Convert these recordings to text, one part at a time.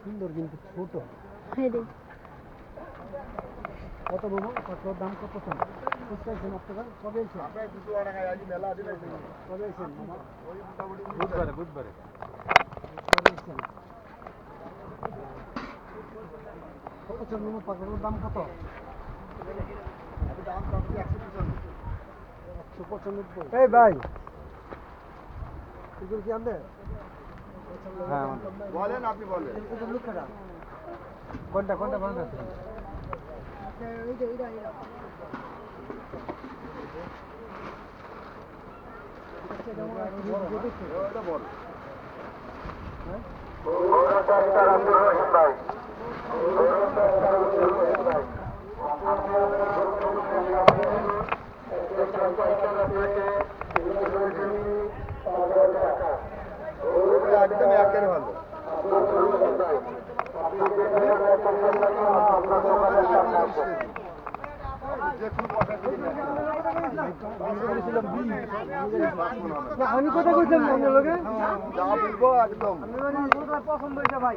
সুন্দর কিন্তু ছোট কত বাবু কত দাম কত চাইছেন আপনারা কবে কবে বুধবারে কত চন্দ্র পাখির দাম কত 195 এই ভাই এগুলো কি আনবে হ্যাঁ বলেন আপনি বলেন কোনটা একদম একের ভালো আমি কথা বলছিলাম আপনার লোকে যা বলবো একদম পছন্দ হয়েছে ভাই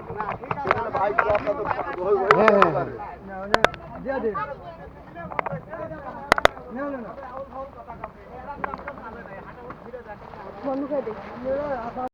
বন্ধ করে দিই